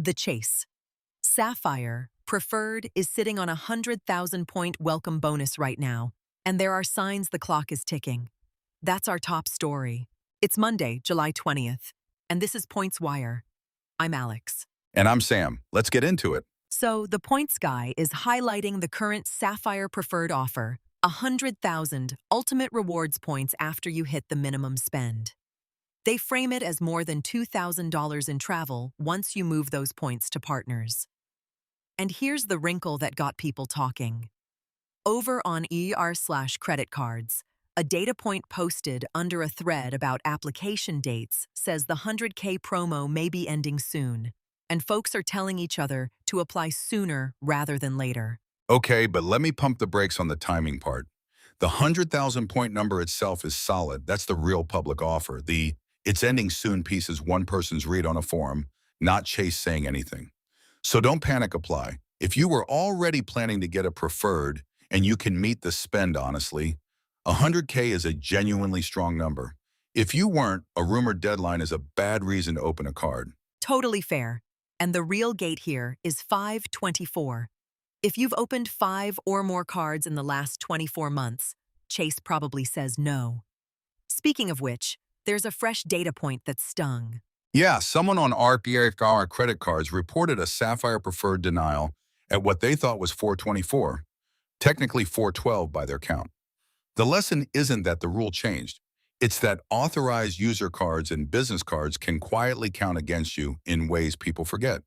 The chase. Sapphire Preferred is sitting on a 100,000-point welcome bonus right now, and there are signs the clock is ticking. That's our top story. It's Monday, July 20th, and this is Points Wire. I'm Alex. And I'm Sam. Let's get into it. So, the Points guy is highlighting the current Sapphire Preferred offer, 100,000 ultimate rewards points after you hit the minimum spend. They frame it as more than $2,000 in travel once you move those points to partners. And here's the wrinkle that got people talking. Over on credit cards, a data point posted under a thread about application dates says the 100K promo may be ending soon, and folks are telling each other to apply sooner rather than later. Okay, but let me pump the brakes on the timing part. The 100,000 point number itself is solid. That's the real public offer. The "it's ending soon" piece is one person's read on a forum, not Chase saying anything. So don't panic apply. If you were already planning to get a preferred and you can meet the spend honestly, 100K is a genuinely strong number. If you weren't, a rumored deadline is a bad reason to open a card. Totally fair. And the real gate here is 524. If you've opened 5 or more cards in the last 24 months, Chase probably says no. Speaking of which, there's a fresh data point that stung. Yeah, someone on RPR credit cards reported a Sapphire Preferred denial at what they thought was 424, technically 412 by their count. The lesson isn't that the rule changed. It's that authorized user cards and business cards can quietly count against you in ways people forget.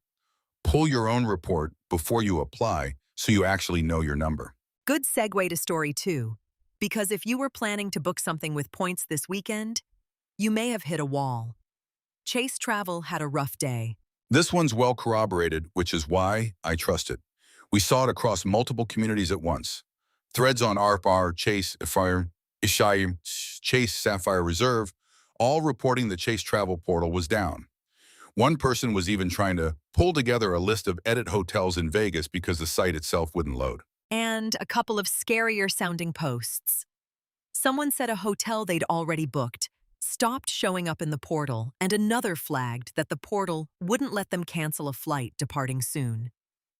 Pull your own report before you apply so you actually know your number. Good segue to story 2, because if you were planning to book something with points this weekend, you may have hit a wall. Chase Travel had a rough day. This one's well corroborated, which is why I trust it. We saw it across multiple communities at once. Threads on RPR, Chase, Chase, Sapphire Reserve, all reporting the Chase Travel portal was down. One person was even trying to pull together a list of edit hotels in Vegas because the site itself wouldn't load. And a couple of scarier-sounding posts. Someone said a hotel they'd already booked stopped showing up in the portal, and another flagged that the portal wouldn't let them cancel a flight departing soon,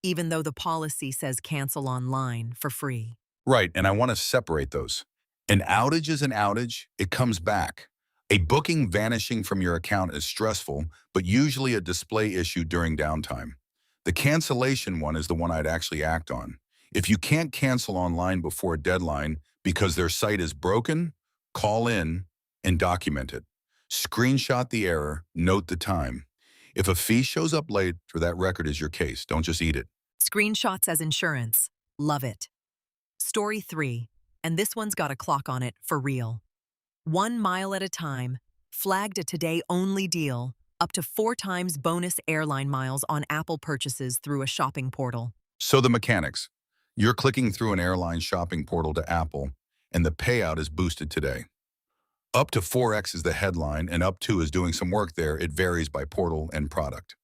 even though the policy says cancel online for free. Right, and I want to separate those. An outage is an outage. It comes back. A booking vanishing from your account is stressful, but usually a display issue during downtime. The cancellation one is the one I'd actually act on. If you can't cancel online before a deadline because their site is broken, call in and document it. Screenshot the error, note the time. If a fee shows up late, that record is your case. Don't just eat it. Screenshots as insurance. Love it. Story 3, and this one's got a clock on it for real. 1 mile at a time, flagged a today-only deal, up to 4 times bonus airline miles on Apple purchases through a shopping portal. So the mechanics. You're clicking through an airline shopping portal to Apple, and the payout is boosted today. Up to 4x is the headline, and up to is doing some work there. It varies by portal and product.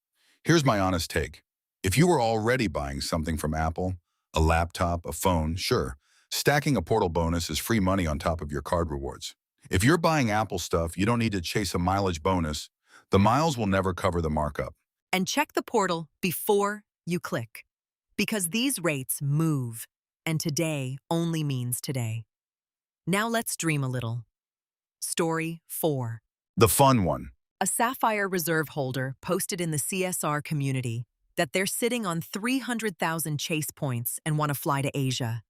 Here's my honest take. If you were already buying something from Apple, a laptop, a phone, sure, stacking a portal bonus is free money on top of your card rewards. If you're buying Apple stuff, you don't need to chase a mileage bonus. The miles will never cover the markup. And check the portal before you click, because these rates move, and today only means today. Now let's dream a little. Story 4. The fun one. A Sapphire Reserve holder posted in the CSR community that they're sitting on 300,000 Chase points and want to fly to Asia.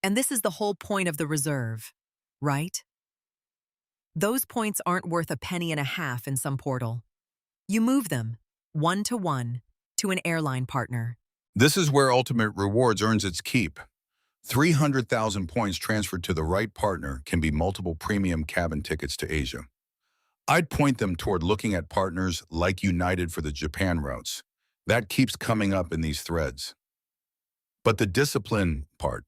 And this is the whole point of the reserve, right? Those points aren't worth a penny and a half in some portal. You move them, 1-to-1, to an airline partner. This is where Ultimate Rewards earns its keep. 300,000 points transferred to the right partner can be multiple premium cabin tickets to Asia. I'd point them toward looking at partners like United for the Japan routes. That keeps coming up in these threads. But the discipline part.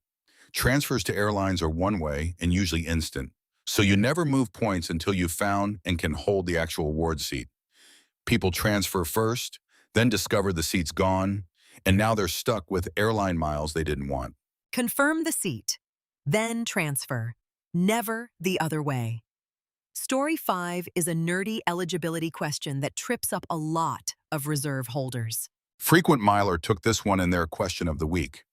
Transfers to airlines are one way and usually instant, so you never move points until you've found and can hold the actual award seat. People transfer first, then discover the seat's gone, and now they're stuck with airline miles they didn't want. Confirm the seat, then transfer. Never the other way. Story 5 is a nerdy eligibility question that trips up a lot of reserve holders. Frequent Miler took this one in their question of the week.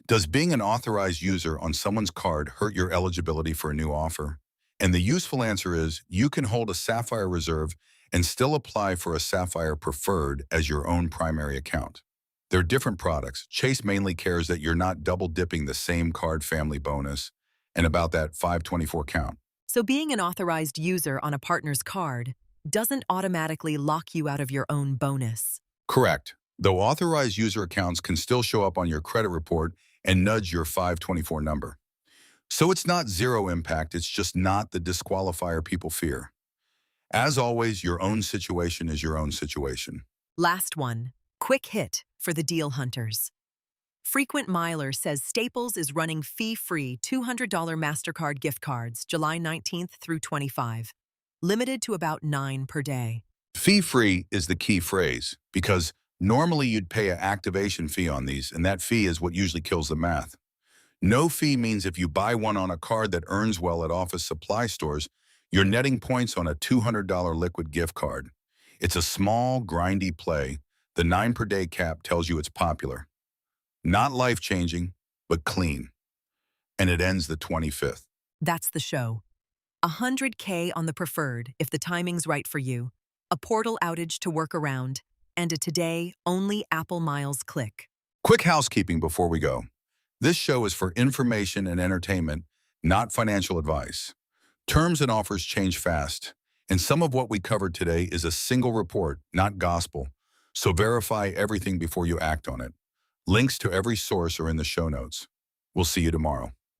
Does being an authorized user on someone's card hurt your eligibility for a new offer? And the useful answer is you can hold a Sapphire Reserve and still apply for a Sapphire Preferred as your own primary account. They're different products. Chase mainly cares that you're not double-dipping the same card family bonus and about that 524 count. So being an authorized user on a partner's card doesn't automatically lock you out of your own bonus. Correct. Though authorized user accounts can still show up on your credit report and nudge your 524 number. So it's not zero impact, it's just not the disqualifier people fear. As always, your own situation is your own situation. Last one, quick hit for the deal hunters. Frequent Miler says Staples is running fee-free $200 MasterCard gift cards July 19th through 25, limited to about 9 per day. Fee-free is the key phrase because normally you'd pay an activation fee on these, and that fee is what usually kills the math. No fee means if you buy one on a card that earns well at office supply stores, you're netting points on a $200 liquid gift card. It's a small, grindy play. The 9 per day cap tells you it's popular. Not life-changing, but clean. And it ends the 25th. That's the show. $100K on the preferred if the timing's right for you, a portal outage to work around, and a today only Apple Miles click. Quick housekeeping before we go. This show is for information and entertainment, not financial advice. Terms and offers change fast, and some of what we covered today is a single report, not gospel, so verify everything before you act on it. Links to every source are in the show notes. We'll see you tomorrow.